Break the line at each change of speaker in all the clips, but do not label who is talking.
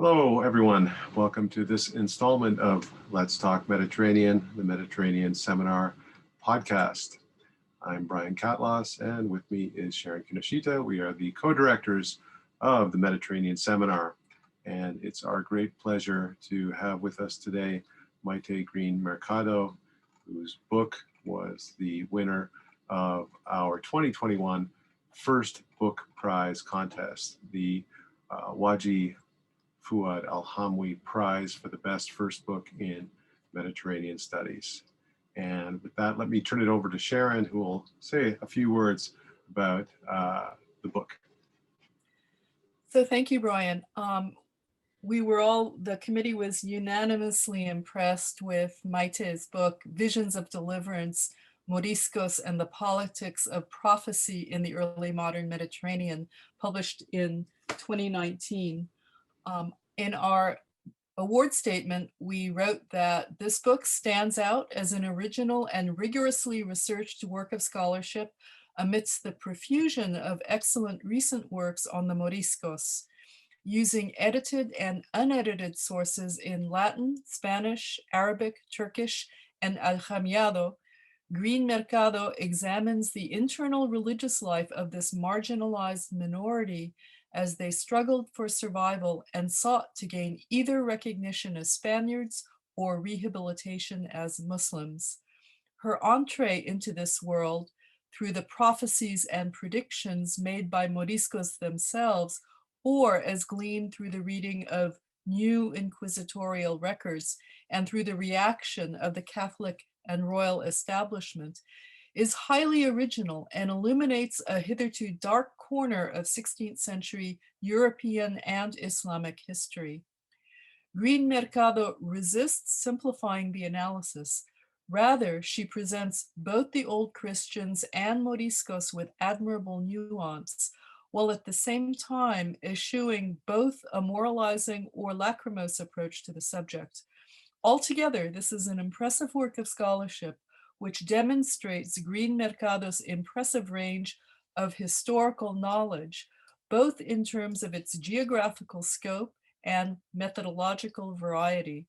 Hello, everyone. Welcome to this installment of Let's Talk Mediterranean, the Mediterranean Seminar podcast. I'm Brian Catlos, and with me is Sharon Kinoshita. We are the co-directors of the Mediterranean Seminar, and it's our great pleasure to have with us today Mayte Green-Mercado, whose book was the winner of our 2021 First Book Prize contest, the Wadjih al-Hamwi Prize for the best first book in Mediterranean studies. And with that, let me turn it over to Sharon, who will say a few words about the book.
So thank you, Brian. The committee was unanimously impressed with Mayte's book, Visions of Deliverance, Moriscos and the Politics of Prophecy in the Early Modern Mediterranean, published in 2019. In our award statement, we wrote that this book stands out as an original and rigorously researched work of scholarship amidst the profusion of excellent recent works on the Moriscos, using edited and unedited sources in Latin, Spanish, Arabic, Turkish, and al-Hamwi. Green-Mercado examines the internal religious life of this marginalized minority as they struggled for survival and sought to gain either recognition as Spaniards or rehabilitation as Muslims. Her entree into this world through the prophecies and predictions made by Moriscos themselves, or as gleaned through the reading of new inquisitorial records and through the reaction of the Catholic and royal establishment, is highly original and illuminates a hitherto dark corner of 16th century European and Islamic history. Green-Mercado resists simplifying the analysis. Rather, she presents both the old Christians and Moriscos with admirable nuance, while at the same time eschewing both a moralizing or lachrymose approach to the subject. Altogether, this is an impressive work of scholarship which demonstrates Green-Mercado's impressive range of historical knowledge, both in terms of its geographical scope and methodological variety.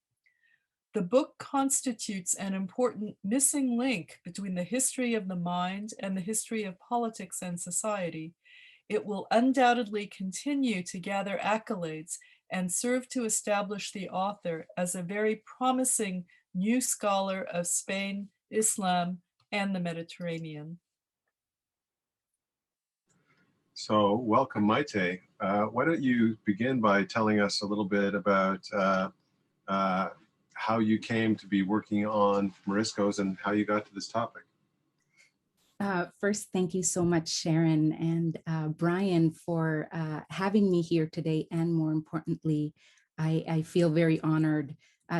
The book constitutes an important missing link between the history of the mind and the history of politics and society. It will undoubtedly continue to gather accolades and serve to establish the author as a very promising new scholar of Spain, Islam, and the Mediterranean.
So welcome, Mayte. Why don't you begin by telling us a little bit about how you came to be working on Moriscos and how you got to this topic?
First, thank you so much, Sharon and Brian, for having me here today. And more importantly, I feel very honored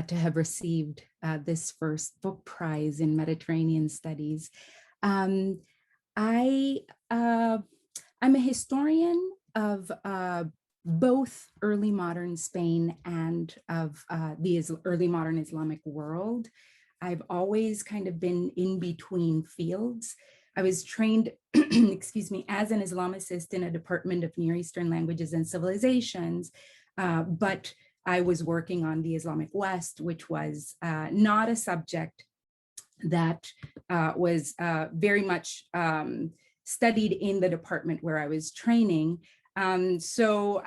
to have received this first book prize in Mediterranean studies. I'm a historian of both early modern Spain and of the early modern Islamic world. I've always kind of been in between fields. I was trained, excuse me, as an Islamicist in a department of Near Eastern languages and civilizations, but I was working on the Islamic West, which was not a subject that was very much studied in the department where I was training. So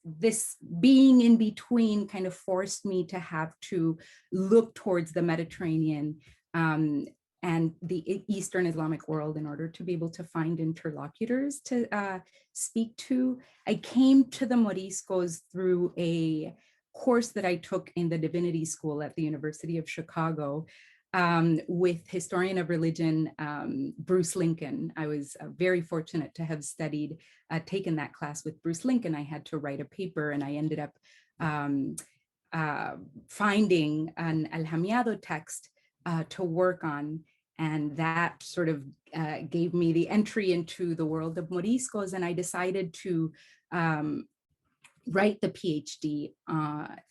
this being in between kind of forced me to have to look towards the Mediterranean and the Eastern Islamic world in order to be able to find interlocutors to speak to. I came to the Moriscos through a course that I took in the Divinity School at the University of Chicago with historian of religion, Bruce Lincoln. I was very fortunate to have taken that class with Bruce Lincoln. I had to write a paper and I ended up finding an al-Hamwi text to work on. And that sort of gave me the entry into the world of Moriscos. And I decided to write the PhD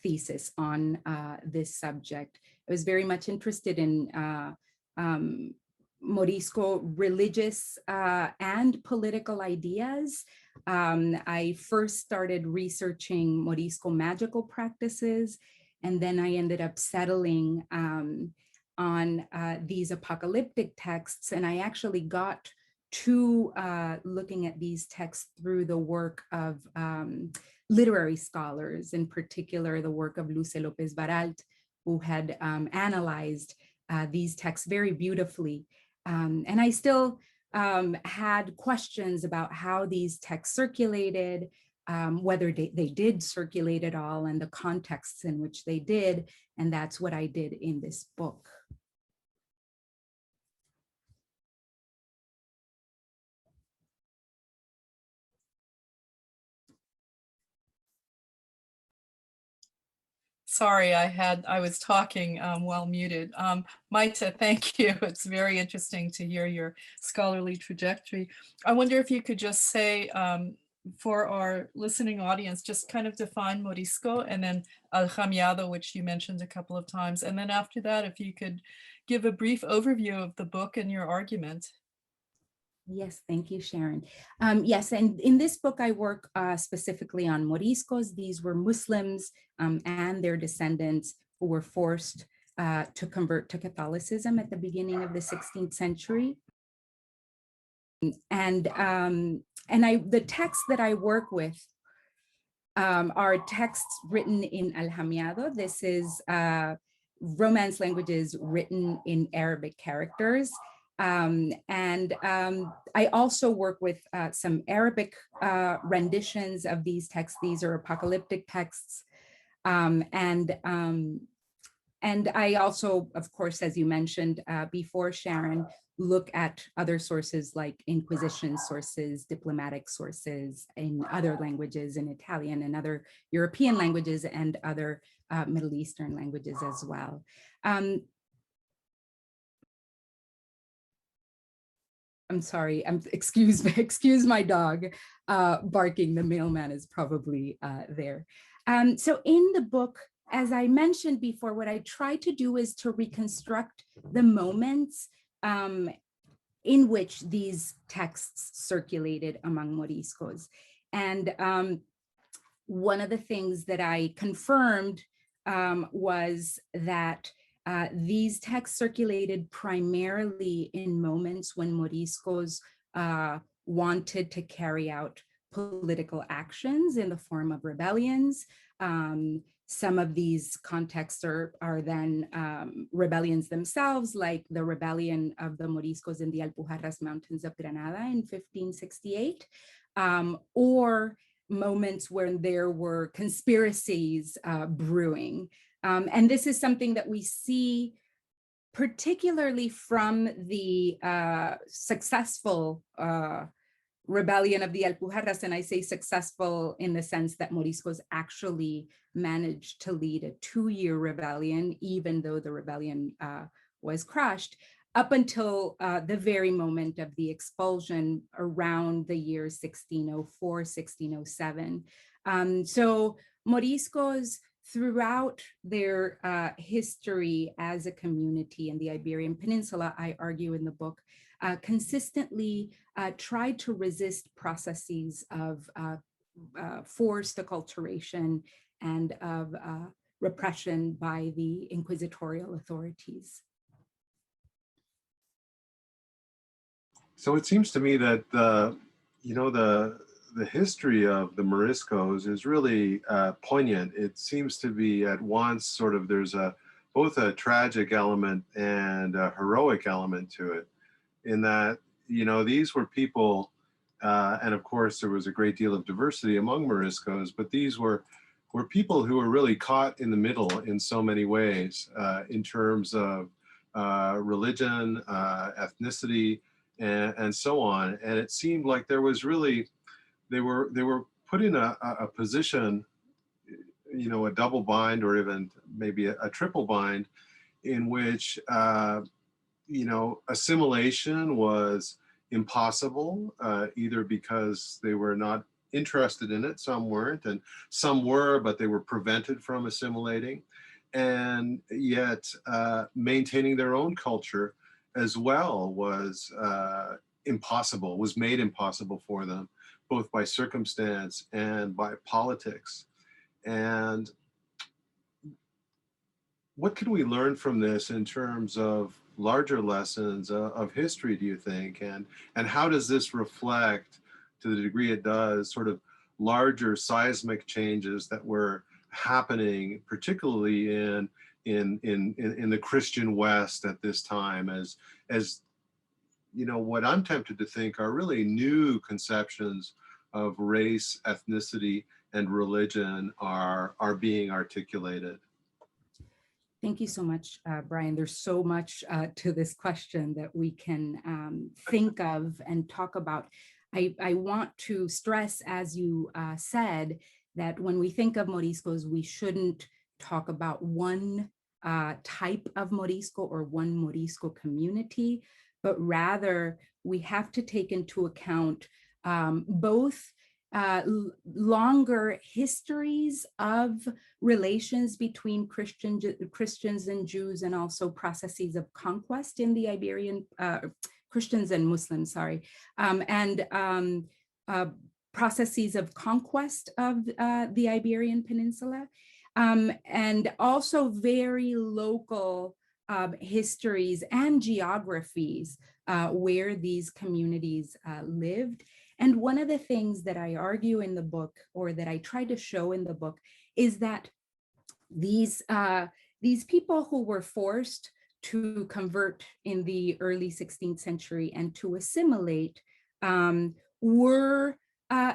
thesis on this subject. I was very much interested in Morisco religious and political ideas. I first started researching Morisco magical practices, and then I ended up settling on these apocalyptic texts. And I actually got to looking at these texts through the work of literary scholars, in particular the work of Luce Lopez Baralt, who had analyzed these texts very beautifully. And I still had questions about how these texts circulated, whether they did circulate at all, and the contexts in which they did. And that's what I did in this book.
Sorry, I was talking while muted. Mayte, thank you. It's very interesting to hear your scholarly trajectory. I wonder if you could just say for our listening audience, just kind of define Morisco and then al-Hamwi, which you mentioned a couple of times. And then after that, if you could give a brief overview of the book and your argument.
Yes, thank you, Sharon. Yes, and in this book, I work specifically on Moriscos. These were Muslims and their descendants who were forced to convert to Catholicism at the beginning of the 16th century. And the texts that I work with are texts written in al-Hamwi. This is Romance languages written in Arabic characters. I also work with some Arabic renditions of these texts. These are apocalyptic texts. And I also, of course, as you mentioned before, Sharon, look at other sources like Inquisition sources, diplomatic sources in other languages, in Italian and other European languages, and other Middle Eastern languages as well. I'm sorry, excuse my dog barking. The mailman is probably there. So in the book, as I mentioned before, what I try to do is to reconstruct the moments in which these texts circulated among Moriscos. And one of the things that I confirmed was that these texts circulated primarily in moments when Moriscos wanted to carry out political actions in the form of rebellions. Some of these contexts are then rebellions themselves, like the rebellion of the Moriscos in the Alpujarras Mountains of Granada in 1568, or moments when there were conspiracies brewing. And this is something that we see particularly from the successful rebellion of the Alpujarras, and I say successful in the sense that Moriscos actually managed to lead a 2-year rebellion, even though the rebellion was crushed, up until the very moment of the expulsion around the year 1604, 1607. So Moriscos, throughout their history as a community in the Iberian Peninsula, I argue in the book, consistently tried to resist processes of forced acculturation and of repression by the inquisitorial authorities.
So it seems to me that the history of the Moriscos is really poignant. It seems to be at once sort of there's both a tragic element and a heroic element to it, in that these were people, and of course there was a great deal of diversity among Moriscos, but these were people who were really caught in the middle in so many ways, in terms of religion, ethnicity, and so on. And it seemed like there was really, they were put in a position, a double bind, or even maybe a triple bind, in which assimilation was impossible, either because they were not interested in it, some weren't, and some were, but they were prevented from assimilating, and yet maintaining their own culture as well was impossible, was made impossible for them, both by circumstance and by politics. And what can we learn from this in terms of larger lessons of history, do you think? And how does this reflect, to the degree it does, sort of larger seismic changes that were happening, particularly in the Christian West at this time, as you know, what I'm tempted to think are really new conceptions of race, ethnicity, and religion are being articulated?
Thank you so much, Brian. There's so much to this question that we can think of and talk about. I want to stress, as you said, that when we think of Moriscos, we shouldn't talk about one type of Morisco or one Morisco community, but rather we have to take into account both longer histories of relations between Christians and Jews, and also processes of conquest in the Iberian, Christians and Muslims, sorry, and processes of conquest of the Iberian Peninsula, and also very local histories and geographies where these communities lived. And one of the things that I argue in the book, or that I try to show in the book, is that these people who were forced to convert in the early 16th century and to assimilate were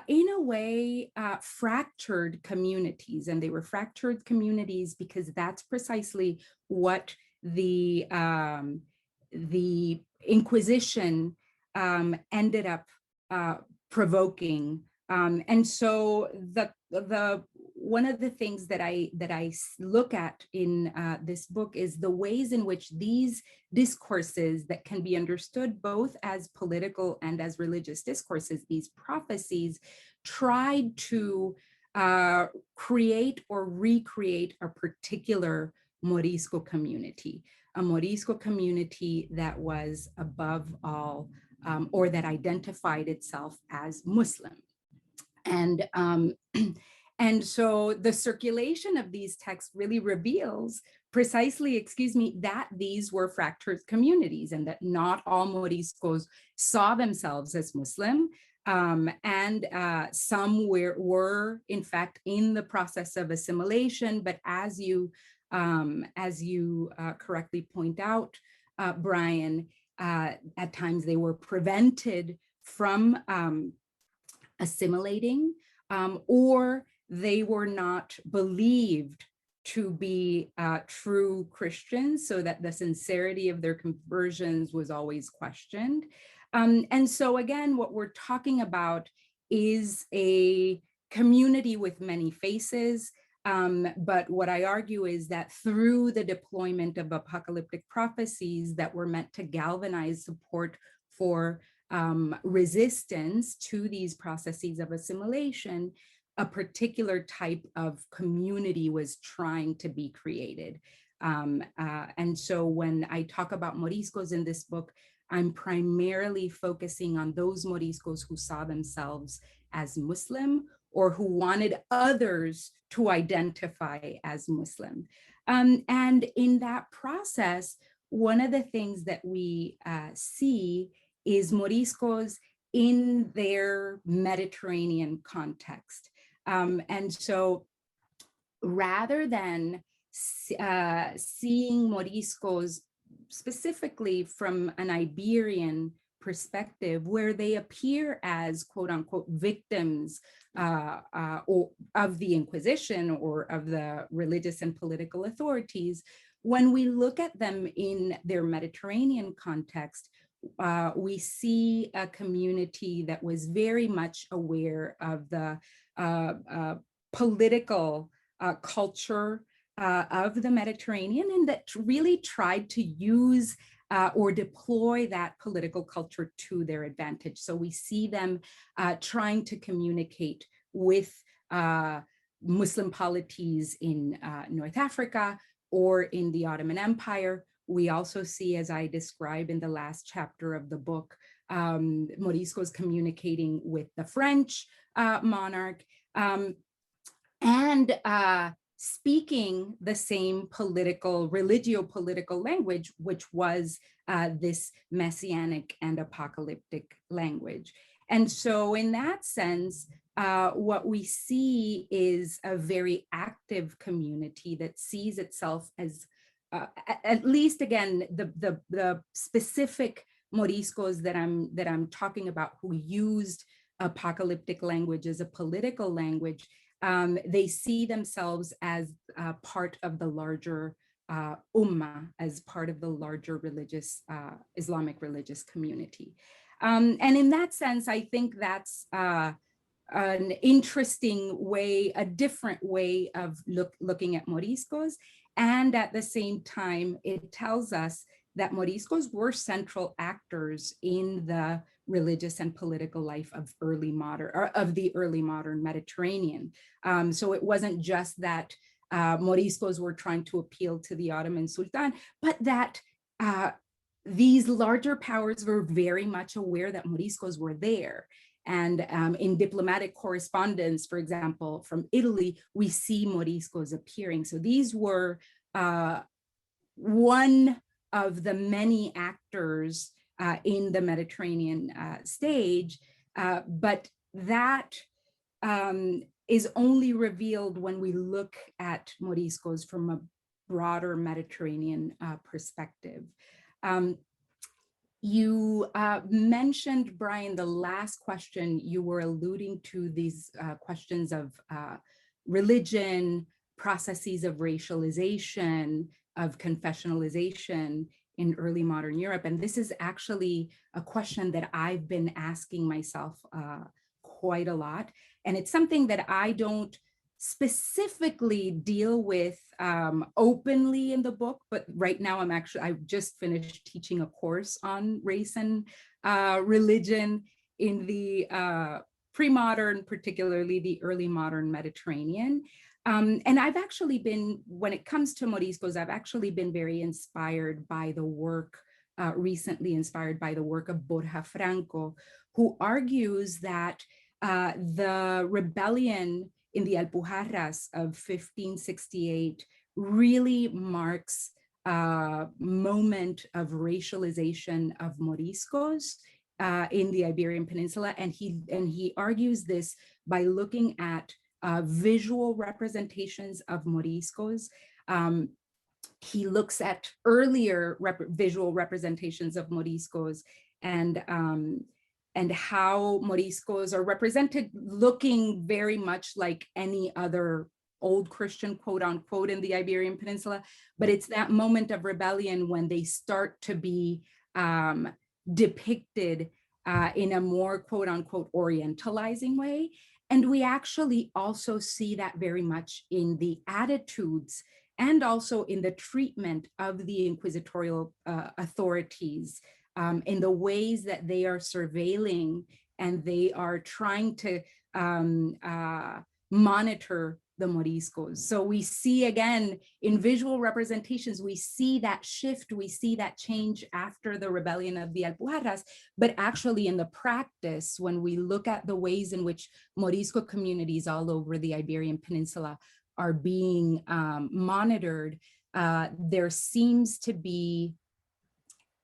in a way fractured communities. And they were fractured communities because that's precisely what the Inquisition ended up provoking. And so the one of the things that I look at in this book is the ways in which these discourses that can be understood both as political and as religious discourses, these prophecies, tried to create or recreate a particular Morisco community, a Morisco community that was above all, or that identified itself as Muslim. And so the circulation of these texts really reveals precisely, that these were fractured communities, and that not all Moriscos saw themselves as Muslim, and some were in fact in the process of assimilation. But as you correctly point out, Brian, at times they were prevented from assimilating, or they were not believed to be true Christians, so that the sincerity of their conversions was always questioned. And so again, what we're talking about is a community with many faces. But what I argue is that through the deployment of apocalyptic prophecies that were meant to galvanize support for resistance to these processes of assimilation, a particular type of community was trying to be created. And so when I talk about Moriscos in this book, I'm primarily focusing on those Moriscos who saw themselves as Muslim, or who wanted others to identify as Muslim. And in that process, one of the things that we see is Moriscos in their Mediterranean context. And so rather than seeing Moriscos specifically from an Iberian perspective, where they appear as quote unquote victims or of the Inquisition or of the religious and political authorities, when we look at them in their Mediterranean context, we see a community that was very much aware of the political culture of the Mediterranean, and that really tried to use or deploy that political culture to their advantage. So we see them trying to communicate with Muslim polities in North Africa or in the Ottoman Empire. We also see, as I describe in the last chapter of the book, Moriscos communicating with the French monarch, and speaking the same religio-political language, which was this messianic and apocalyptic language. And so in that sense, what we see is a very active community that sees itself as, at least again, the specific Moriscos that I'm talking about, who used apocalyptic language as a political language, they see themselves as part of the larger ummah, as part of the larger religious, Islamic religious community. And in that sense, I think that's an interesting way, a different way of looking at Moriscos. And at the same time, it tells us that Moriscos were central actors in the religious and political life of the early modern Mediterranean. So it wasn't just that Moriscos were trying to appeal to the Ottoman Sultan, but that these larger powers were very much aware that Moriscos were there. And in diplomatic correspondence, for example, from Italy, we see Moriscos appearing. So these were one of the many actors in the Mediterranean stage, but that is only revealed when we look at Moriscos from a broader Mediterranean perspective. You mentioned, Brian, the last question, you were alluding to these questions of religion, processes of racialization, of confessionalization in early modern Europe. And this is actually a question that I've been asking myself quite a lot. And it's something that I don't specifically deal with openly in the book, but right now I've just finished teaching a course on race and religion in the pre-modern, particularly the early modern Mediterranean. And I've actually been, when it comes to Moriscos, I've actually been very inspired by the work, recently inspired by the work of Borja Franco, who argues that the rebellion in the Alpujarras of 1568 really marks a moment of racialization of Moriscos in the Iberian Peninsula. And he argues this by looking at visual representations of Moriscos. He looks at earlier visual representations of Moriscos and how Moriscos are represented looking very much like any other old Christian, quote unquote, in the Iberian Peninsula. But it's that moment of rebellion when they start to be depicted in a more, quote unquote, orientalizing way. And we actually also see that very much in the attitudes and also in the treatment of the inquisitorial authorities, in the ways that they are surveilling and they are trying to monitor the Moriscos. So we see again in visual representations, we see that shift, we see that change after the rebellion of the Alpujarras, but actually in the practice, when we look at the ways in which Morisco communities all over the Iberian Peninsula are being monitored, there seems to be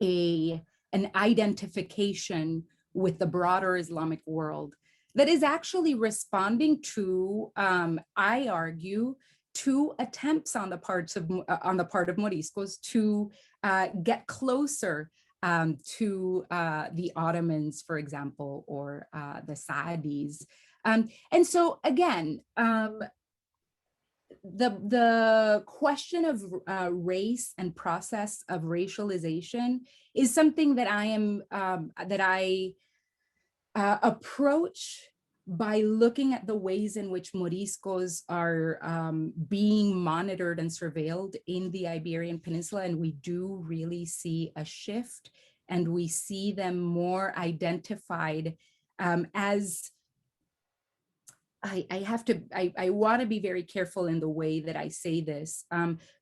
an identification with the broader Islamic world that is actually responding to, I argue, to attempts on the part of Moriscos to get closer to the Ottomans, for example, or the Saadis. And so again, the question of race and process of racialization is something that I approach by looking at the ways in which Moriscos are being monitored and surveilled in the Iberian Peninsula. And we do really see a shift, and we see them more identified as I have to, I want to be very careful in the way that I say this,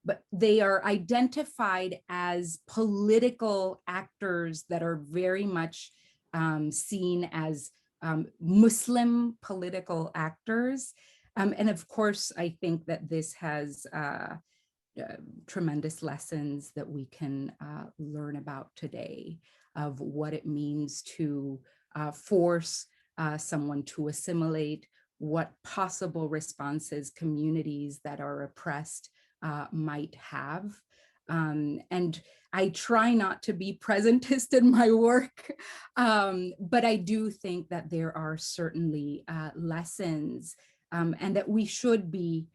but they are identified as political actors that are very much seen as Muslim political actors. And of course, I think that this has tremendous lessons that we can learn about today of what it means to force someone to assimilate, what possible responses communities that are oppressed might have. And I try not to be presentist in my work, but I do think that there are certainly lessons and that we should be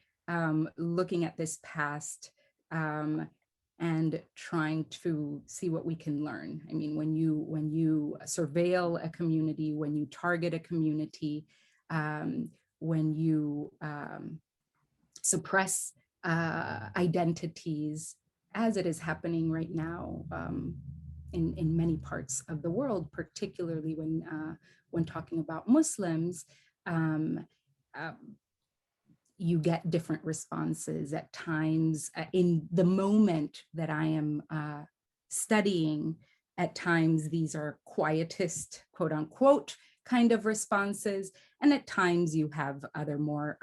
looking at this past and trying to see what we can learn. I mean, when you surveil a community, when you target a community, when you suppress identities, as it is happening right now in many parts of the world, particularly when talking about Muslims, you get different responses at times. In the moment that I am studying, at times these are quietist, quote unquote, kind of responses. And at times you have other more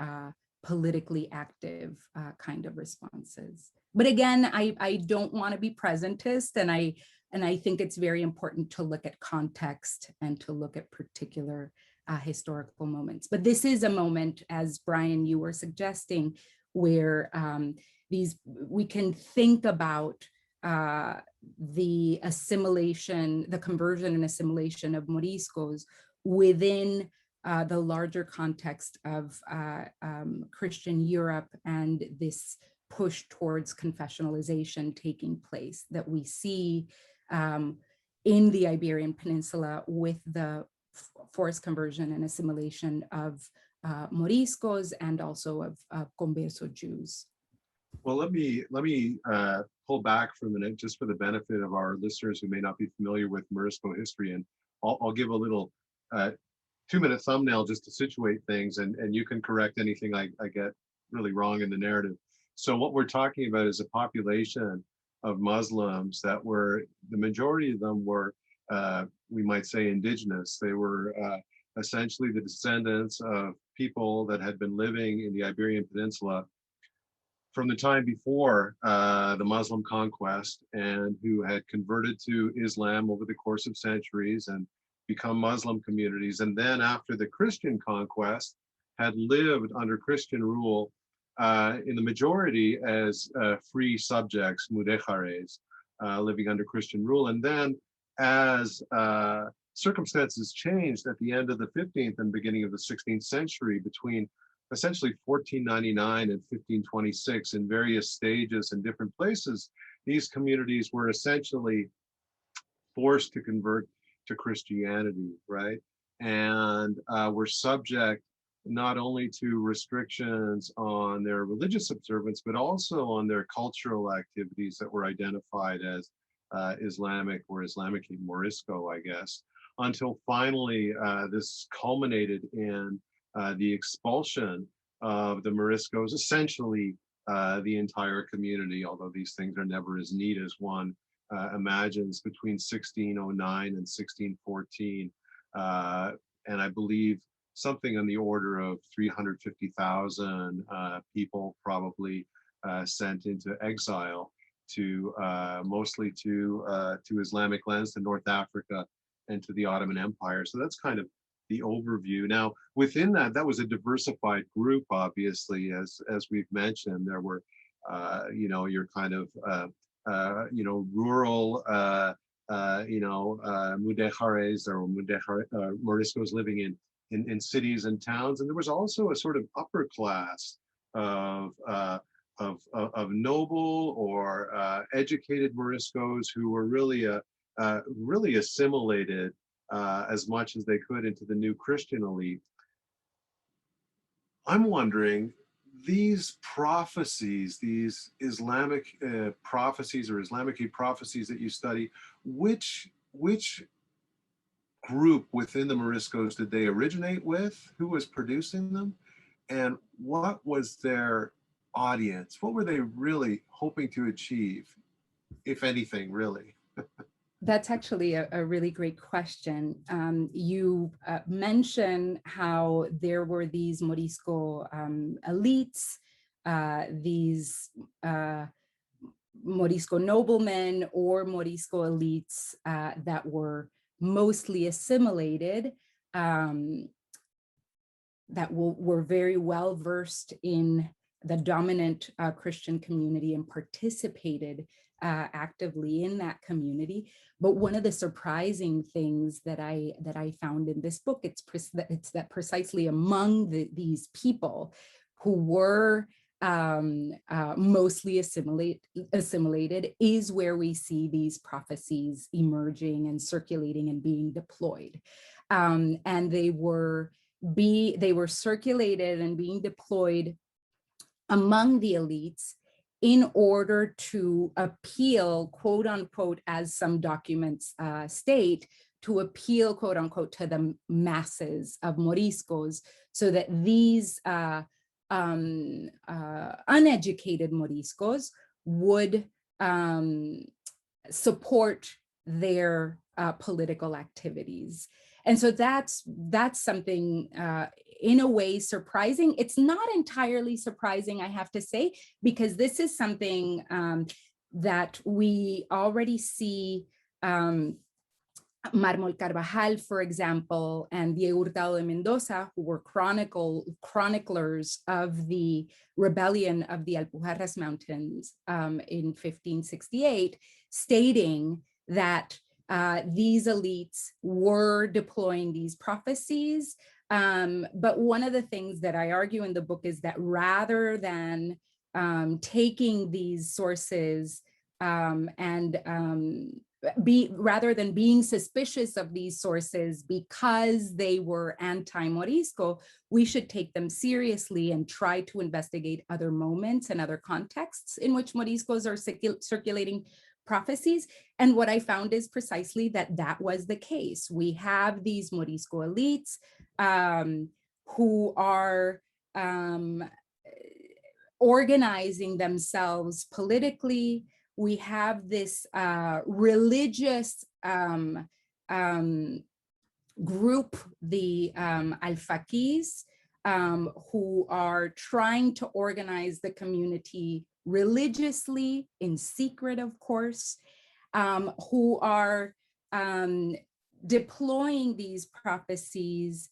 politically active kind of responses. But again, I don't want to be presentist, and I think it's very important to look at context and to look at particular historical moments. But this is a moment, as Brian, you were suggesting, where we can think about the assimilation, the conversion and assimilation of Moriscos within the larger context of Christian Europe and this push towards confessionalization taking place that we see in the Iberian Peninsula with the forced conversion and assimilation of Moriscos and also of converso Jews.
Well, let me pull back for a minute, just for the benefit of our listeners who may not be familiar with Morisco history, and I'll give a little 2-minute thumbnail just to situate things, and you can correct anything I get really wrong in the narrative. So what we're talking about is a population of Muslims that were, the majority of them were, we might say, indigenous. They were essentially the descendants of people that had been living in the Iberian Peninsula from the time before the Muslim conquest, and who had converted to Islam over the course of centuries and become Muslim communities. And then after the Christian conquest, had lived under Christian rule in the majority as free subjects, mudejares, living under Christian rule. And then as circumstances changed at the end of the 15th and beginning of the 16th century, between essentially 1499 and 1526, in various stages and different places, these communities were essentially forced to convert to Christianity, right? And were subject not only to restrictions on their religious observance, but also on their cultural activities that were identified as Islamic or Islamic Morisco, I guess, until finally this culminated in the expulsion of the Moriscos, essentially the entire community, although these things are never as neat as one imagines, between 1609 and 1614. And I believe something on the order of 350,000 people probably sent into exile to mostly to Islamic lands, to North Africa and to the Ottoman Empire. So that's kind of the overview. Now, within that, that was a diversified group, obviously, as we've mentioned. There were, your kind of, rural, mudejares or Moriscos living in cities and towns, and there was also a sort of upper class of noble or educated Moriscos who were really assimilated as much as they could into the new Christian elite. I'm wondering, these prophecies, these Islamic prophecies or Islamic prophecies that you study, which group within the Moriscos did they originate with? Who was producing them? And what was their audience? What were they really hoping to achieve, if anything, really?
That's actually a really great question. You mention how there were these Morisco elites, these Morisco noblemen or Morisco elites that were mostly assimilated, that were very well versed in the dominant Christian community and participated actively in that community. But one of the surprising things that I found in this book, it's that precisely among these people who were mostly assimilated is where we see these prophecies emerging and circulating and being deployed. And they were circulated and being deployed among the elites in order to appeal, quote unquote, as some documents state, to appeal, quote unquote, to the masses of Moriscos, so that these uneducated Moriscos would support their political activities. And so that's something in a way surprising. It's not entirely surprising, I have to say, because this is something that we already see. Mármol Carvajal, for example, and Diego Hurtado de Mendoza, who were chroniclers of the rebellion of the Alpujarras Mountains in 1568, stating that these elites were deploying these prophecies. But one of the things that I argue in the book is that rather than taking these sources rather than being suspicious of these sources because they were anti-Morisco, we should take them seriously and try to investigate other moments and other contexts in which Moriscos are circulating prophecies. And what I found is precisely that was the case. We have these Morisco elites who are organizing themselves politically. We have this religious group, the al-Faqis, who are trying to organize the community religiously, in secret, of course, who are deploying these prophecies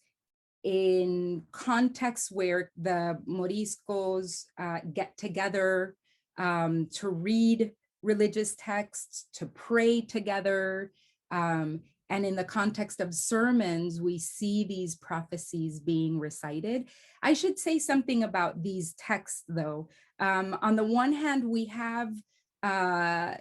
in contexts where the Moriscos get together to read religious texts, to pray together. And in the context of sermons, we see these prophecies being recited. I should say something about these texts, though. On the one hand, we have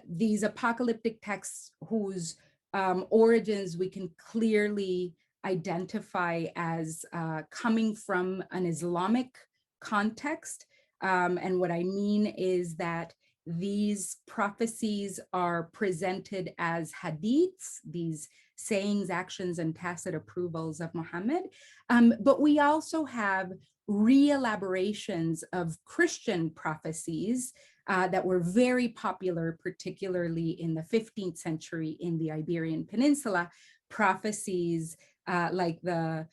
these apocalyptic texts whose origins we can clearly identify as coming from an Islamic context. And what I mean is that these prophecies are presented as hadiths, these sayings, actions, and tacit approvals of Muhammad. But we also have re-elaborations of Christian prophecies that were very popular, particularly in the 15th century in the Iberian Peninsula, prophecies like the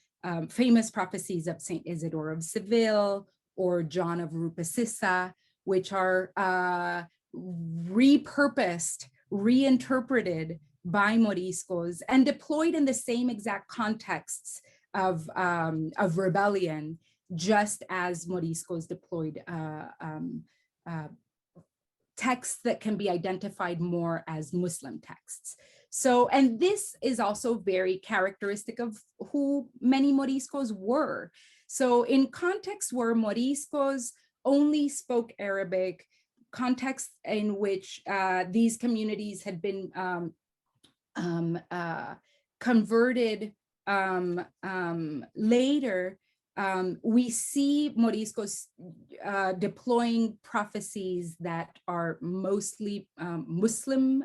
famous prophecies of Saint Isidore of Seville or John of Rupescissa, which are repurposed, reinterpreted by Moriscos and deployed in the same exact contexts of rebellion, just as Moriscos deployed texts that can be identified more as Muslim texts. So, and this is also very characteristic of who many Moriscos were. So in contexts where Moriscos only spoke Arabic, contexts in which these communities had been converted later, we see Moriscos deploying prophecies that are mostly Muslim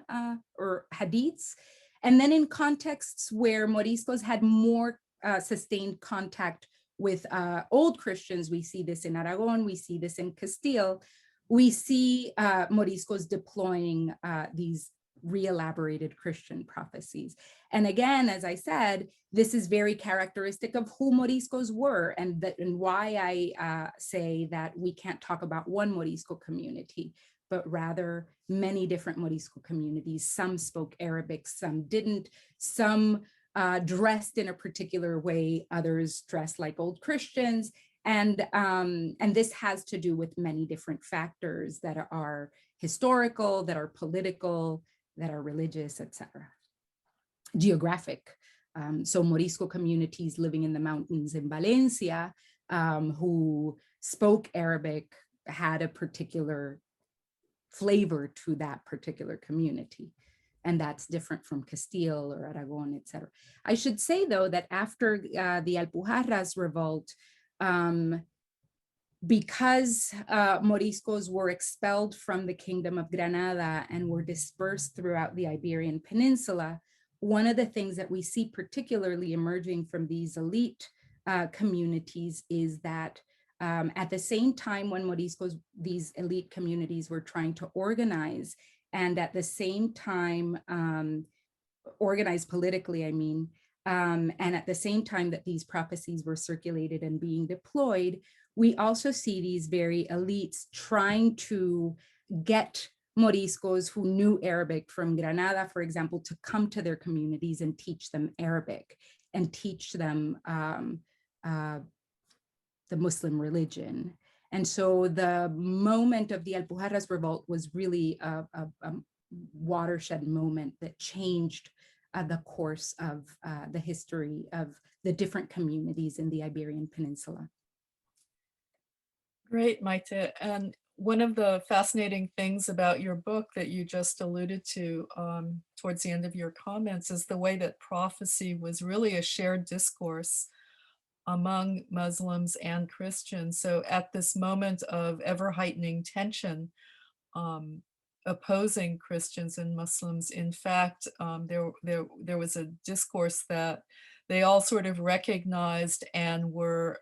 or hadiths. And then in contexts where Moriscos had more sustained contact with old Christians, we see this in Aragon, we see this in Castile, we see Moriscos deploying these re-elaborated Christian prophecies. And again, as I said, this is very characteristic of who Moriscos were, and why I say that we can't talk about one Morisco community, but rather many different Morisco communities. Some spoke Arabic, some didn't, some dressed in a particular way, others dressed like old Christians. And this has to do with many different factors that are historical, that are political, that are religious, etc. Geographic. So Morisco communities living in the mountains in Valencia who spoke Arabic had a particular flavor to that particular community. And that's different from Castile or Aragon, etc. I should say, though, that after the Alpujarras revolt, because Moriscos were expelled from the Kingdom of Granada and were dispersed throughout the Iberian Peninsula, one of the things that we see particularly emerging from these elite communities is that at the same time when Moriscos, these elite communities were trying to organize, and at the same time organize politically, I mean, and at the same time that these prophecies were circulated and being deployed, we also see these very elites trying to get Moriscos who knew Arabic from Granada, for example, to come to their communities and teach them Arabic and teach them the Muslim religion. And so the moment of the Alpujarras revolt was really a watershed moment that changed the course of the history of the different communities in the Iberian Peninsula.
Great, Mayte. And one of the fascinating things about your book that you just alluded to towards the end of your comments is the way that prophecy was really a shared discourse among Muslims and Christians. So at this moment of ever heightening tension, opposing Christians and Muslims, in fact, there was a discourse that they all sort of recognized and were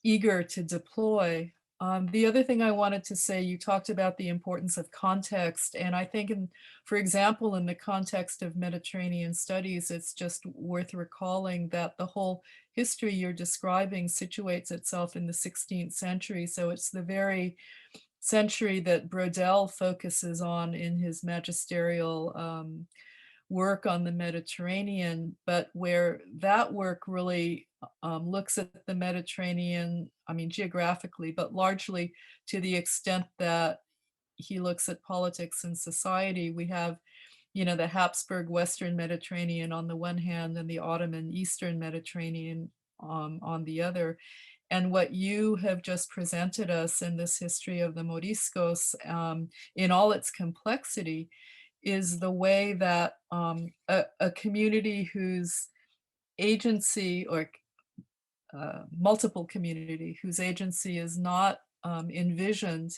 eager to deploy. The other thing I wanted to say, you talked about the importance of context, and I think, for example, in the context of Mediterranean studies, it's just worth recalling that the whole history you're describing situates itself in the 16th century. So it's the very century that Brodel focuses on in his magisterial work on the Mediterranean, but where that work really looks at the Mediterranean, I mean, geographically, but largely to the extent that he looks at politics and society. We have, you know, the Habsburg Western Mediterranean on the one hand and the Ottoman Eastern Mediterranean on the other. And what you have just presented us in this history of the Moriscos in all its complexity is the way that a community whose agency, or multiple community whose agency is not envisioned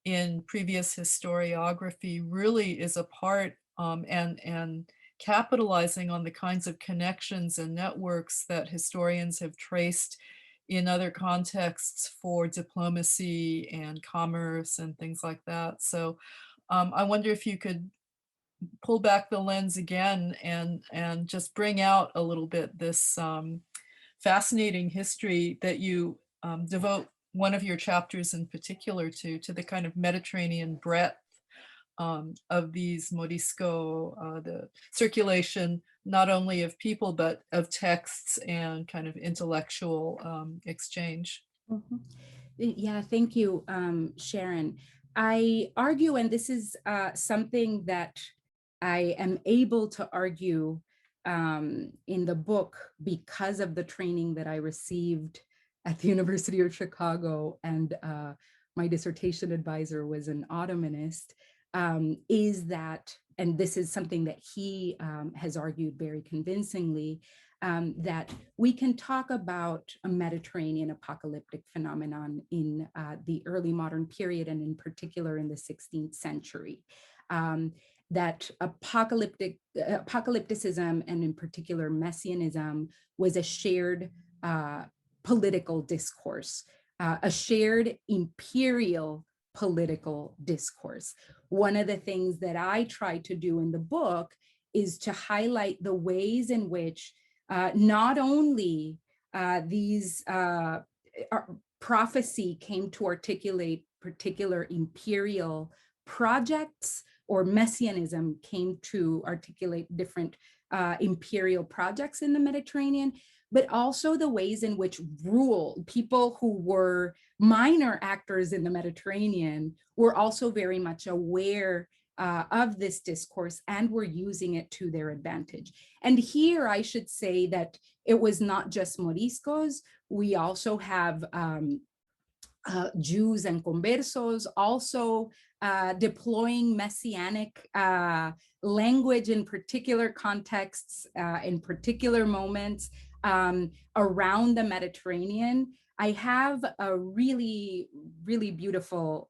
in previous historiography, really is a part and capitalizing on the kinds of connections and networks that historians have traced in other contexts for diplomacy and commerce and things like that. So I wonder if you could pull back the lens again and just bring out a little bit this fascinating history that you devote one of your chapters in particular to the kind of Mediterranean breadth of these Morisco, the circulation not only of people but of texts and kind of intellectual exchange.
Mm-hmm. Yeah, thank you, Sharon. I argue, and this is something that I am able to argue in the book because of the training that I received at the University of Chicago, and my dissertation advisor was an Ottomanist, is that, and this is something that he has argued very convincingly, that we can talk about a Mediterranean apocalyptic phenomenon in the early modern period, and in particular in the 16th century. that apocalypticism, and in particular messianism, was a shared political discourse, a shared imperial political discourse. One of the things that I try to do in the book is to highlight the ways in which not only these prophecy came to articulate particular imperial projects, or messianism came to articulate different imperial projects in the Mediterranean, but also the ways in which people who were minor actors in the Mediterranean were also very much aware of this discourse and were using it to their advantage. And here I should say that it was not just Moriscos. We also have Jews and conversos also deploying messianic language in particular contexts, in particular moments around the Mediterranean. I have a really, really beautiful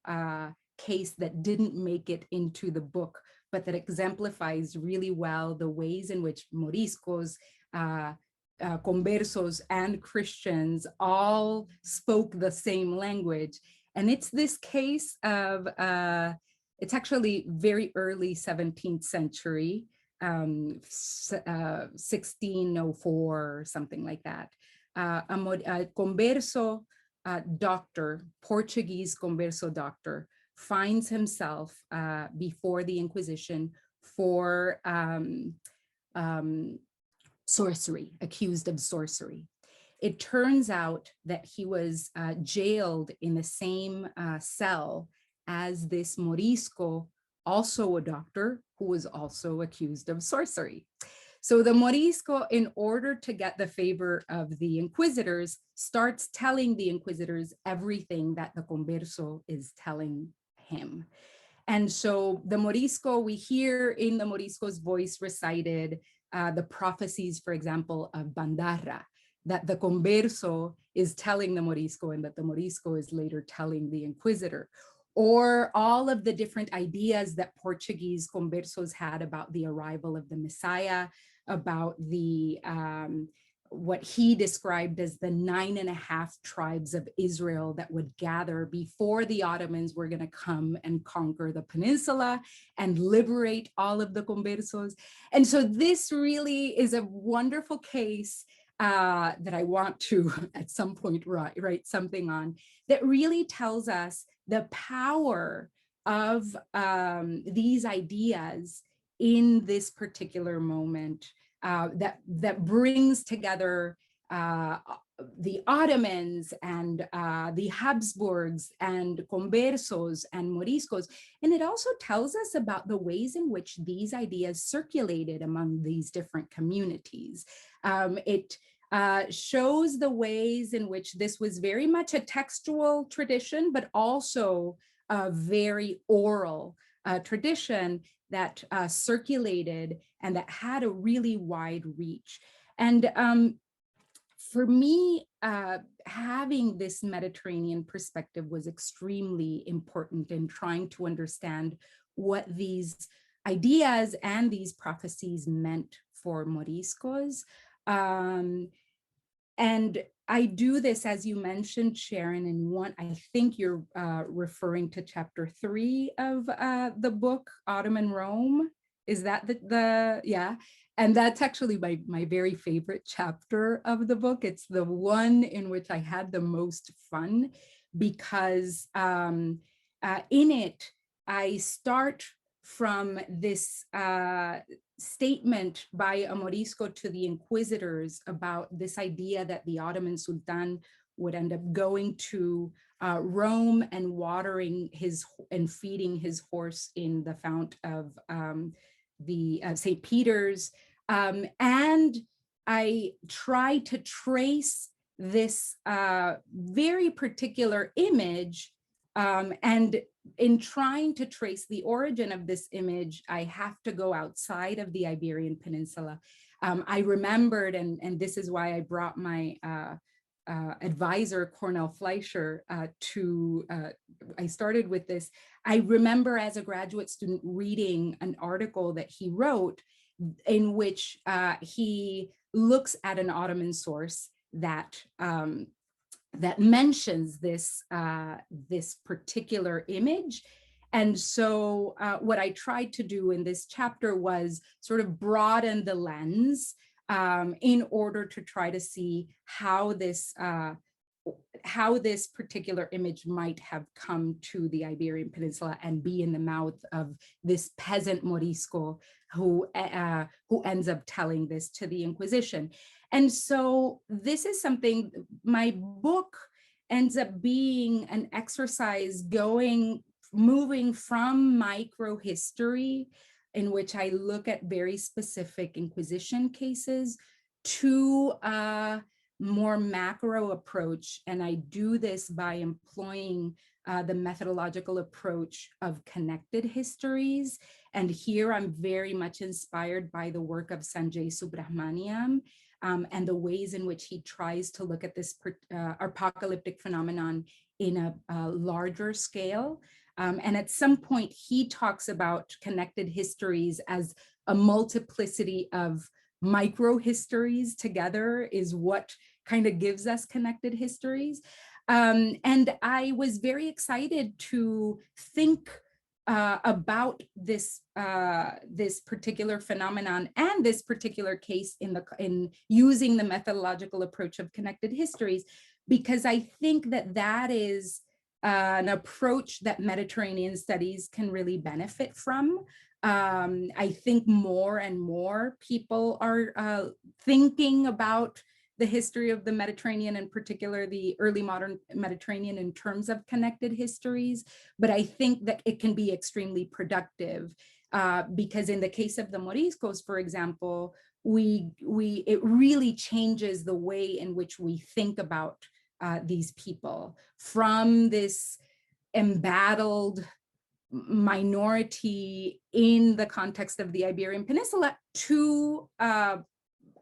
case that didn't make it into the book, but that exemplifies really well the ways in which Moriscos, conversos, and Christians all spoke the same language. And it's this case of, it's actually very early 17th century, 1604, something like that. A converso doctor, Portuguese converso doctor, finds himself before the Inquisition for sorcery, accused of sorcery. It turns out that he was jailed in the same cell as this Morisco, also a doctor, who was also accused of sorcery. So the Morisco, in order to get the favor of the inquisitors, starts telling the inquisitors everything that the converso is telling him. And so the Morisco, we hear in the Morisco's voice recited the prophecies, for example, of Bandarra, that the converso is telling the Morisco and that the Morisco is later telling the inquisitor, or all of the different ideas that Portuguese conversos had about the arrival of the Messiah, about the what he described as the 9.5 tribes of Israel that would gather before the Ottomans were going to come and conquer the peninsula and liberate all of the conversos. And so this really is a wonderful case that I want to at some point write something on, that really tells us the power of these ideas in this particular moment, that brings together the Ottomans and the Habsburgs and conversos and Moriscos. And it also tells us about the ways in which these ideas circulated among these different communities. It shows the ways in which this was very much a textual tradition, but also a very oral tradition that circulated and that had a really wide reach. And for me, having this Mediterranean perspective was extremely important in trying to understand what these ideas and these prophecies meant for Moriscos. And I do this, as you mentioned, Sharon, in one, I think you're referring to chapter 3 of the book, Ottoman Rome. Is that yeah? And that's actually my very favorite chapter of the book. It's the one in which I had the most fun, because in it, I start from this statement by a Morisco to the inquisitors about this idea that the Ottoman Sultan would end up going to Rome and watering and feeding his horse in the fount of the St. Peter's. And I try to trace this very particular image, and in trying to trace the origin of this image, I have to go outside of the Iberian Peninsula. I remembered, and this is why I brought my advisor, Cornel Fleischer, to I started with this. I remember as a graduate student reading an article that he wrote in which he looks at an Ottoman source that that mentions this this particular image. And so what I tried to do in this chapter was sort of broaden the lens in order to try to see how this particular image might have come to the Iberian Peninsula and be in the mouth of this peasant Morisco who ends up telling this to the Inquisition. And so this is something, my book ends up being an exercise moving from microhistory, in which I look at very specific Inquisition cases, to a more macro approach. And I do this by employing the methodological approach of connected histories. And here I'm very much inspired by the work of Sanjay Subrahmanyam and the ways in which he tries to look at this apocalyptic phenomenon in a larger scale. And at some point, he talks about connected histories as a multiplicity of micro histories together is what kind of gives us connected histories. And I was very excited to think about this this particular phenomenon and this particular case in using the methodological approach of connected histories, because I think that that is an approach that Mediterranean studies can really benefit from. I think more and more people are thinking about the history of the Mediterranean, in particular the early modern Mediterranean, in terms of connected histories. But I think that it can be extremely productive because in the case of the Moriscos, for example, it really changes the way in which we think about these people, from this embattled minority in the context of the Iberian Peninsula to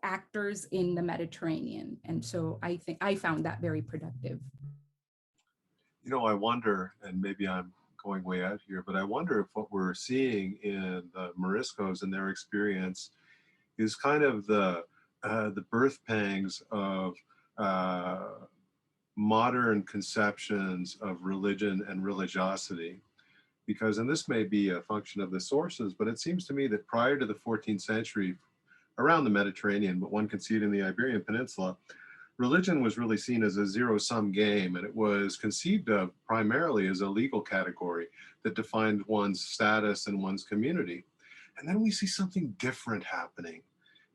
actors in the Mediterranean. And so I think I found that very productive.
You know, I wonder, and maybe I'm going way out here, but I wonder if what we're seeing in the Moriscos and their experience is kind of the birth pangs of modern conceptions of religion and religiosity. Because, and this may be a function of the sources, but it seems to me that prior to the 14th century, around the Mediterranean, but one can see it in the Iberian Peninsula, religion was really seen as a zero-sum game, and it was conceived of primarily as a legal category that defined one's status and one's community. And then we see something different happening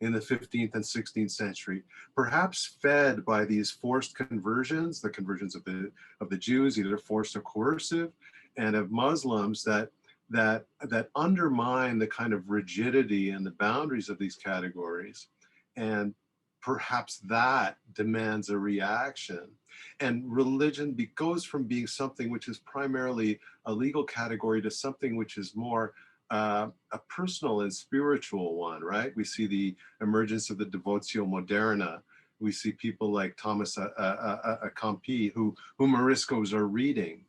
in the 15th and 16th century, perhaps fed by these forced conversions, the conversions of the Jews, either forced or coercive, and of Muslims that undermine the kind of rigidity and the boundaries of these categories. And perhaps that demands a reaction. And religion goes from being something which is primarily a legal category to something which is more a personal and spiritual one, right? We see the emergence of the devotio moderna. We see people like Thomas à Kempis, who Moriscos are reading.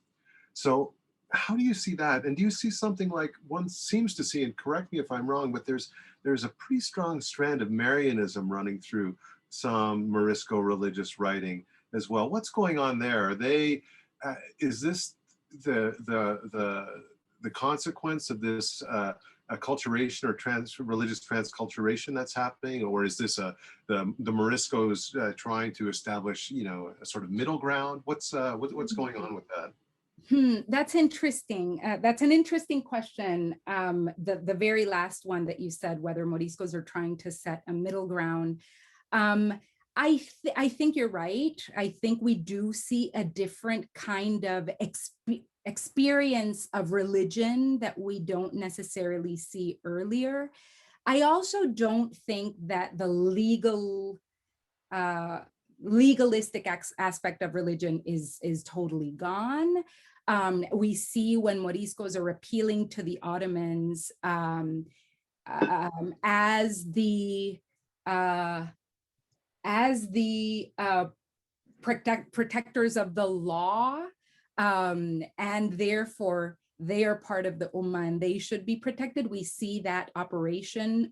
So how do you see that? And do you see something like one seems to see, and correct me if I'm wrong, but there's a pretty strong strand of Marianism running through some Morisco religious writing as well. What's going on there? Are they, is this the consequence of this acculturation or religious transculturation that's happening, or is this the Moriscos trying to establish, you know, a sort of middle ground? What's going on with that?
That's interesting. That's an interesting question. The very last one that you said, whether Moriscos are trying to set a middle ground. I think you're right. I think we do see a different kind of experience of religion that we don't necessarily see earlier. I also don't think that the legalistic aspect of religion is totally gone. We see when Moriscos are appealing to the Ottomans as the protectors of the law, and therefore they are part of the Ummah and they should be protected. We see that operation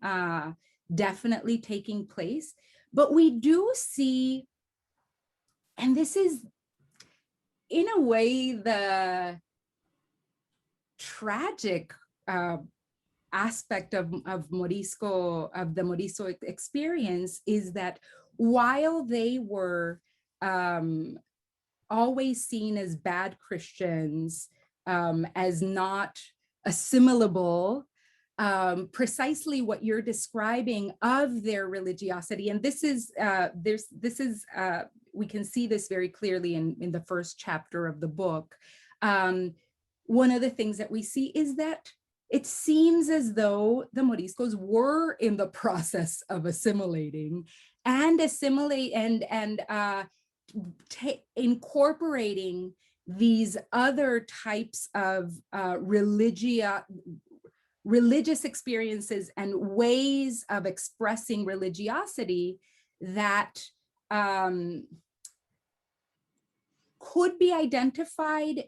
definitely taking place, but we do see, and this is in a way the tragic aspect of the Morisco experience, is that while they were always seen as bad Christians, as not assimilable, precisely what you're describing of their religiosity, and this is we can see this very clearly in the first chapter of the book. One of the things that we see is that it seems as though the Moriscos were in the process of assimilating and incorporating these other types of religious experiences and ways of expressing religiosity that could be identified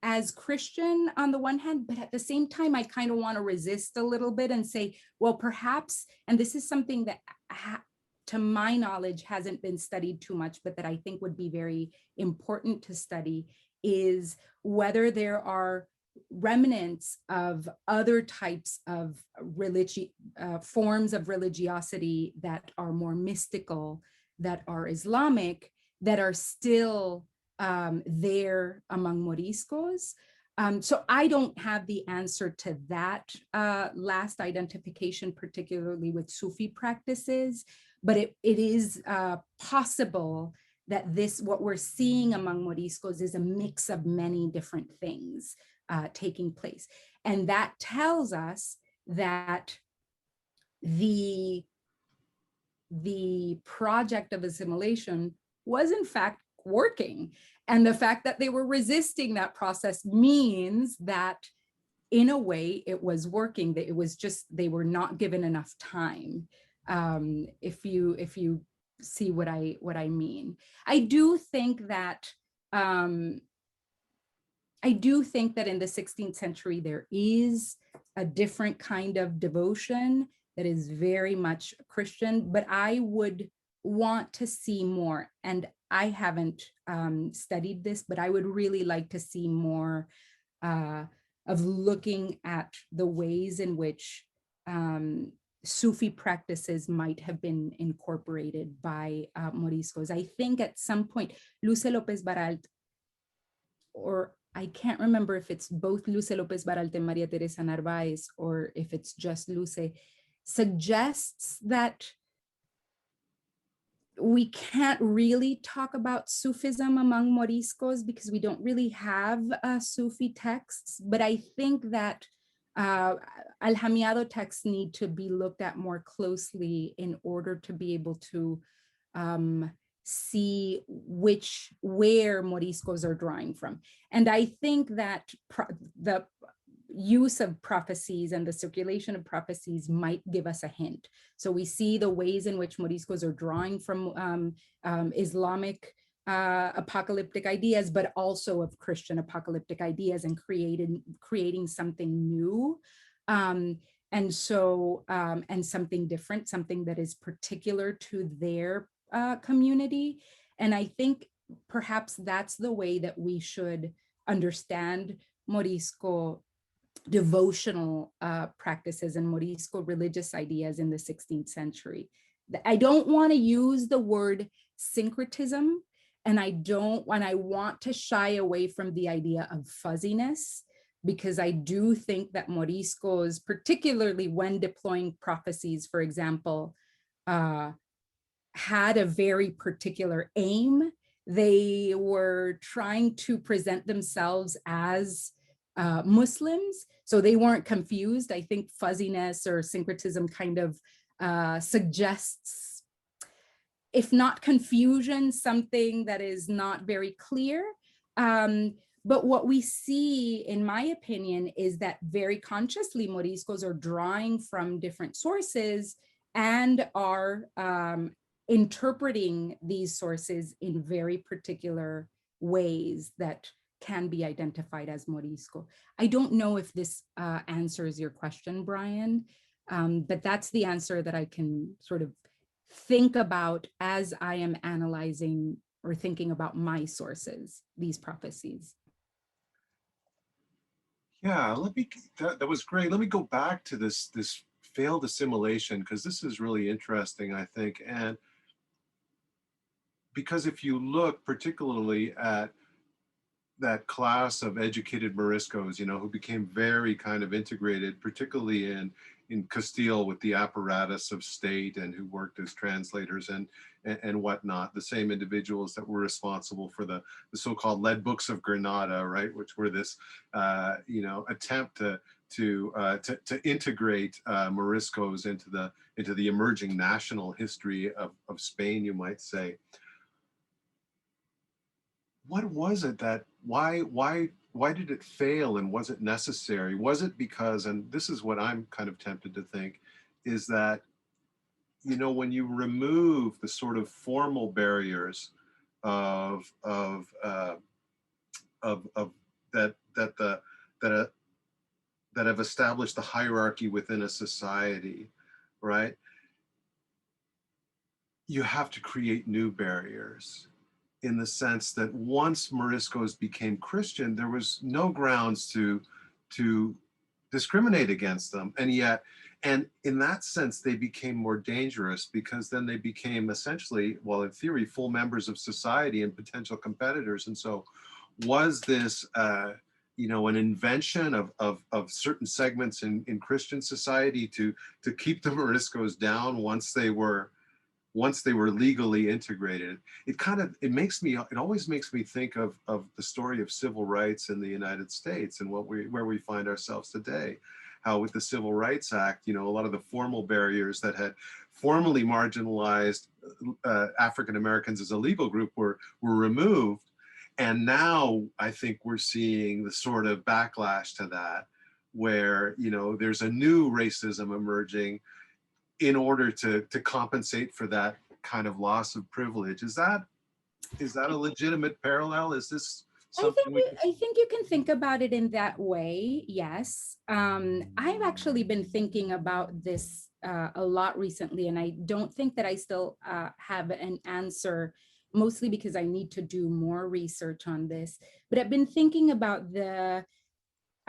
as Christian on the one hand, but at the same time, I kind of want to resist a little bit and say, well, perhaps, and this is something that to my knowledge hasn't been studied too much, but that I think would be very important to study, is whether there are remnants of other types of forms of religiosity that are more mystical, that are Islamic, that are still there among Moriscos. So I don't have the answer to that last identification, particularly with Sufi practices, but it is possible that what we're seeing among Moriscos is a mix of many different things taking place. And that tells us that the project of assimilation was in fact working. And the fact that they were resisting that process means that in a way it was working, that it was just, they were not given enough time. If you see what I mean. I do think that in the 16th century, there is a different kind of devotion that is very much Christian, but I would want to see more. And I haven't studied this, but I would really like to see more of looking at the ways in which Sufi practices might have been incorporated by Moriscos. I think at some point, Luce López Baralt, or I can't remember if it's both Luce López Baralt and Maria Teresa Narváez, or if it's just Luce, suggests that we can't really talk about Sufism among Moriscos because we don't really have Sufi texts. But I think that al-Hamwi texts need to be looked at more closely in order to be able to see where Moriscos are drawing from. And I think that the use of prophecies and the circulation of prophecies might give us a hint. So we see the ways in which Moriscos are drawing from Islamic apocalyptic ideas, but also of Christian apocalyptic ideas, and creating something new. And something different, something that is particular to their community. And I think perhaps that's the way that we should understand Morisco devotional practices and Morisco religious ideas in the 16th century. I don't want to use the word syncretism, and I want to shy away from the idea of fuzziness, because I do think that Moriscos, particularly when deploying prophecies, for example, had a very particular aim. They were trying to present themselves as Muslims, so they weren't confused. I think fuzziness or syncretism kind of suggests, if not confusion, something that is not very clear. But what we see, in my opinion, is that very consciously Moriscos are drawing from different sources and are interpreting these sources in very particular ways that can be identified as Morisco. I don't know if this answers your question, Brian, but that's the answer that I can sort of think about as I am analyzing or thinking about my sources, these prophecies.
Yeah, that was great. Let me go back to this failed assimilation, because this is really interesting, I think. And because if you look particularly at that class of educated Moriscos, who became very kind of integrated, particularly in Castile with the apparatus of state, and who worked as translators and whatnot, the same individuals that were responsible for the so-called lead books of Granada, right, which were this attempt to integrate Moriscos into the emerging national history of Spain, you might say. What was it that, why did it fail, and was it necessary? Was it because, and this is what I'm kind of tempted to think, is that, when you remove the sort of formal barriers of that have established the hierarchy within a society, right? You have to create new barriers, in the sense that once Moriscos became Christian, there was no grounds to discriminate against them. And in that sense, they became more dangerous, because then they became essentially, well, in theory, full members of society and potential competitors. And so was this, an invention of certain segments in Christian society to keep the Moriscos down once they were legally integrated? It always makes me think of the story of civil rights in the United States, and where we find ourselves today. How with the Civil Rights Act, a lot of the formal barriers that had formally marginalized African Americans as a legal group were removed. And now I think we're seeing the sort of backlash to that, where, there's a new racism emerging in order to compensate for that kind of loss of privilege. Is that a legitimate parallel? Is this something
I think you can think about it in that way, yes. I've actually been thinking about this a lot recently, and I don't think that I still have an answer, mostly because I need to do more research on this. But I've been thinking about the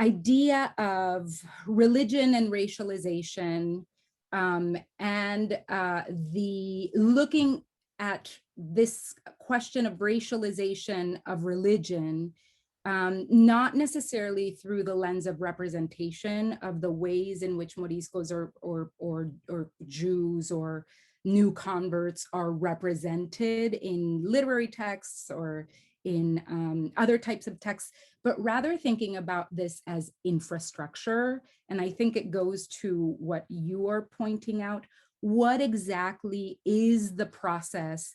idea of religion and racialization, and the looking at this question of racialization of religion, not necessarily through the lens of representation of the ways in which Moriscos or Jews or new converts are represented in literary texts or in other types of texts, but rather thinking about this as infrastructure. And I think it goes to what you are pointing out. What exactly is the process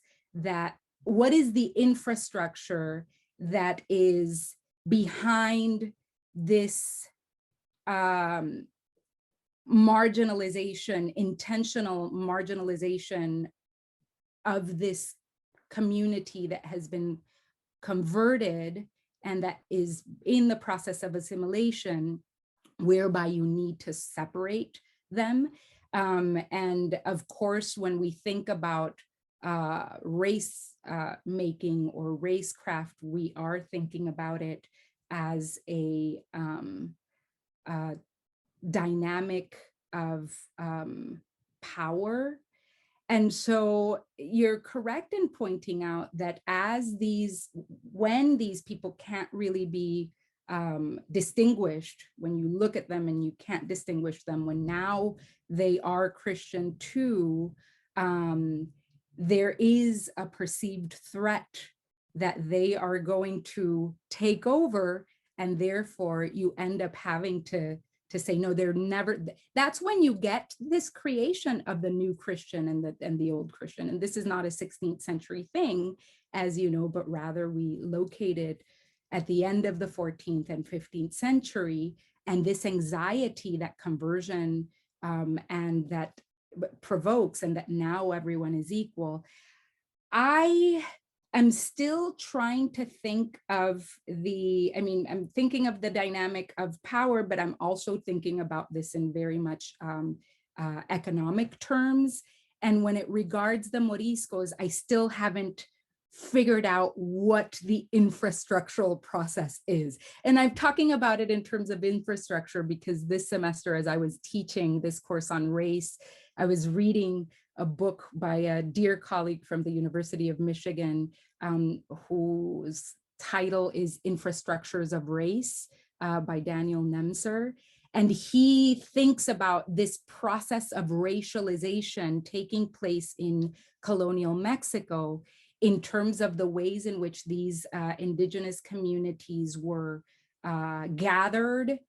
what is the infrastructure that is behind this marginalization, intentional marginalization of this community that has been converted and that is in the process of assimilation, whereby you need to separate them. And of course, when we think about race making or racecraft, we are thinking about it as a dynamic of power. And so you're correct in pointing out that when these people can't really be distinguished, when you look at them and you can't distinguish them, when now they are Christian too, there is a perceived threat that they are going to take over, and therefore you end up having to say, no, they're never. That's when you get this creation of the new Christian and the old Christian. And this is not a 16th century thing, as you know, but rather we located at the end of the 14th and 15th century. And this anxiety that conversion and that provokes, and that now everyone is equal. I I'm still trying to think of I'm thinking of the dynamic of power, but I'm also thinking about this in very much economic terms. And when it regards the Moriscos, I still haven't figured out what the infrastructural process is. And I'm talking about it in terms of infrastructure because this semester, as I was teaching this course on race, I was reading a book by a dear colleague from the University of Michigan, whose title is Infrastructures of Race by Daniel Nemser. And he thinks about this process of racialization taking place in colonial Mexico in terms of the ways in which these indigenous communities were gathered,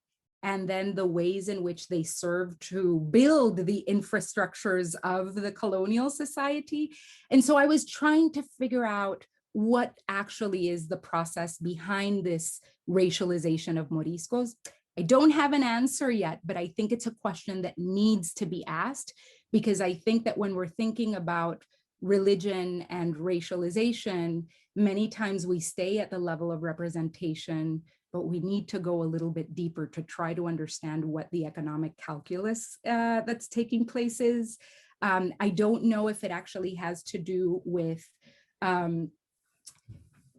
and then the ways in which they served to build the infrastructures of the colonial society. And so I was trying to figure out what actually is the process behind this racialization of Moriscos. I don't have an answer yet, but I think it's a question that needs to be asked, because I think that when we're thinking about religion and racialization, many times we stay at the level of representation, but we need to go a little bit deeper to try to understand what the economic calculus that's taking place is. I don't know if it actually has to do with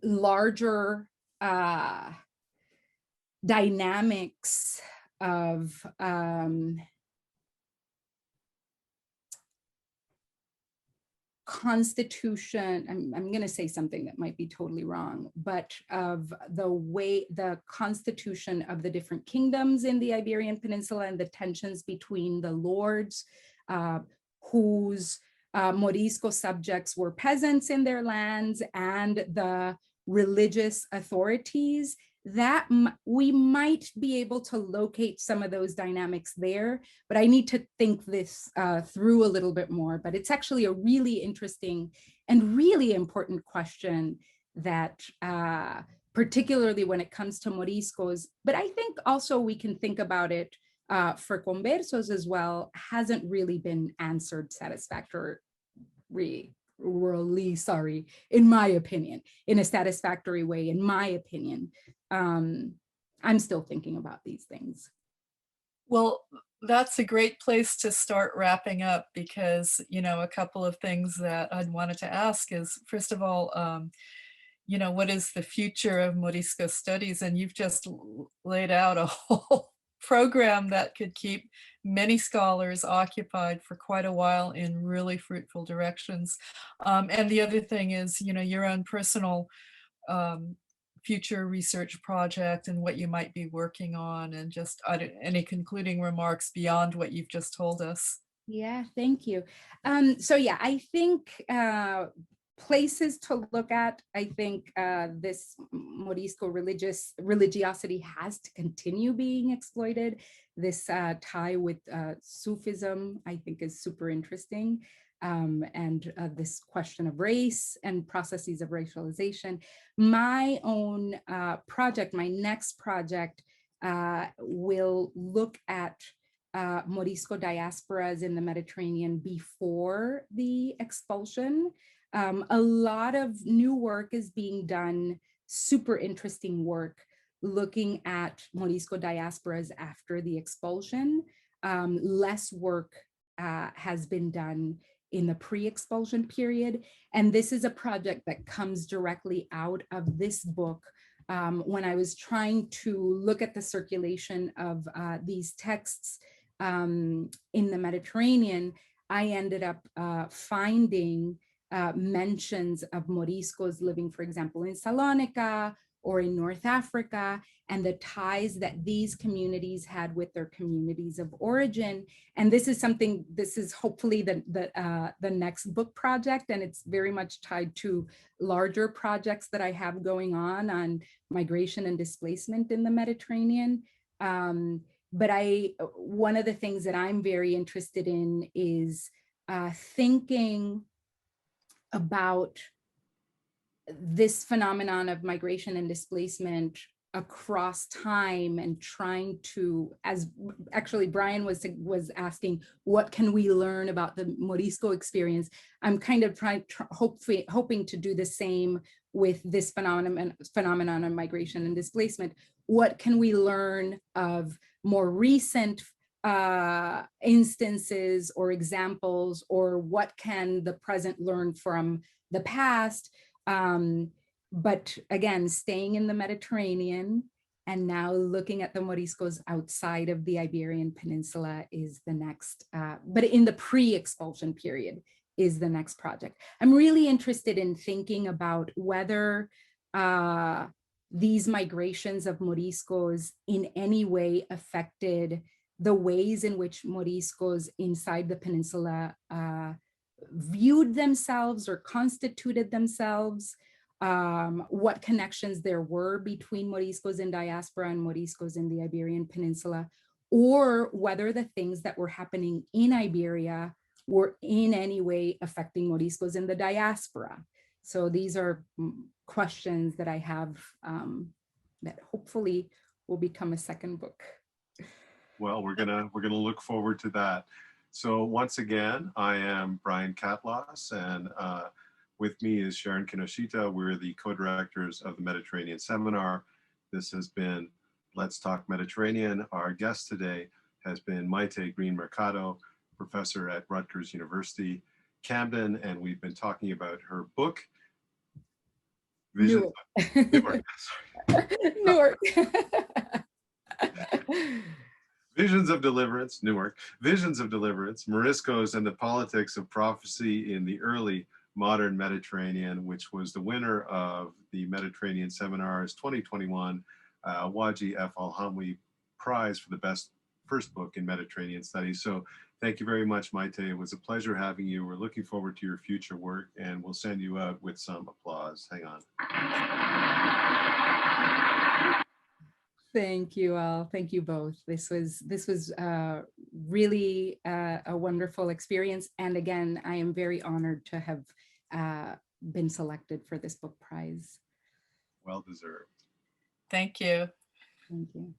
larger dynamics of constitution. I'm going to say something that might be totally wrong, but of the way the constitution of the different kingdoms in the Iberian Peninsula and the tensions between the lords whose Morisco subjects were peasants in their lands and the religious authorities, that we might be able to locate some of those dynamics there, but I need to think this through a little bit more. But it's actually a really interesting and really important question that particularly when it comes to Moriscos, but I think also we can think about it for conversos as well, hasn't really been answered satisfactorily, in my opinion, in a satisfactory way, in my opinion. I'm still thinking about these things.
Well, that's a great place to start wrapping up, because, you know, a couple of things that I'd wanted to ask is, first of all, you know, what is the future of Morisco studies? And you've just laid out a whole program that could keep many scholars occupied for quite a while in really fruitful directions. And the other thing is, you know, your own personal future research project and what you might be working on, and just any concluding remarks beyond what you've just told us.
Yeah, thank you. So yeah, I think places to look at, I think this Morisco religiosity has to continue being exploited. This tie with Sufism, I think, is super interesting. And this question of race and processes of racialization. My own project, my next project, will look at Morisco diasporas in the Mediterranean before the expulsion. A lot of new work is being done, super interesting work, looking at Morisco diasporas after the expulsion. Less work has been done in the pre-expulsion period. And this is a project that comes directly out of this book. When I was trying to look at the circulation of these texts in the Mediterranean, I ended up finding mentions of Moriscos living, for example, in Salonika or in North Africa, and the ties that these communities had with their communities of origin. And this is something, this is hopefully the next book project, and it's very much tied to larger projects that I have going on migration and displacement in the Mediterranean. But one of the things that I'm very interested in is thinking about this phenomenon of migration and displacement across time and trying to, as actually Brian was asking, what can we learn about the Morisco experience? I'm kind of hoping to do the same with this phenomenon of migration and displacement. What can we learn of more recent instances or examples, or what can the present learn from the past? But again, staying in the Mediterranean and now looking at the Moriscos outside of the Iberian Peninsula is the next, but in the pre-expulsion period is the next project. I'm really interested in thinking about whether these migrations of Moriscos in any way affected the ways in which Moriscos inside the peninsula viewed themselves or constituted themselves, what connections there were between Moriscos in diaspora and Moriscos in the Iberian Peninsula, or whether the things that were happening in Iberia were in any way affecting Moriscos in the diaspora. So these are questions that I have that hopefully will become a second book.
Well, we're gonna look forward to that. So once again, I am Brian Catlos, and with me is Sharon Kinoshita. We're the co-directors of the Mediterranean Seminar. This has been Let's Talk Mediterranean. Our guest today has been Mayte Green-Mercado, professor at Rutgers University, Camden, and we've been talking about her book, Visions. Newark.
Newark.
Visions of Deliverance, Newark. Visions of Deliverance, Moriscos and the Politics of Prophecy in the Early Modern Mediterranean, which was the winner of the Mediterranean Seminars 2021 Wadjih F. al-Hamwi Prize for the best first book in Mediterranean studies. So thank you very much, Mayte. It was a pleasure having you. We're looking forward to your future work, and we'll send you out with some applause. Hang on.
Thank you all. Thank you both. This was really a wonderful experience. And again, I am very honored to have been selected for this book prize.
Well deserved.
Thank you.
Thank you.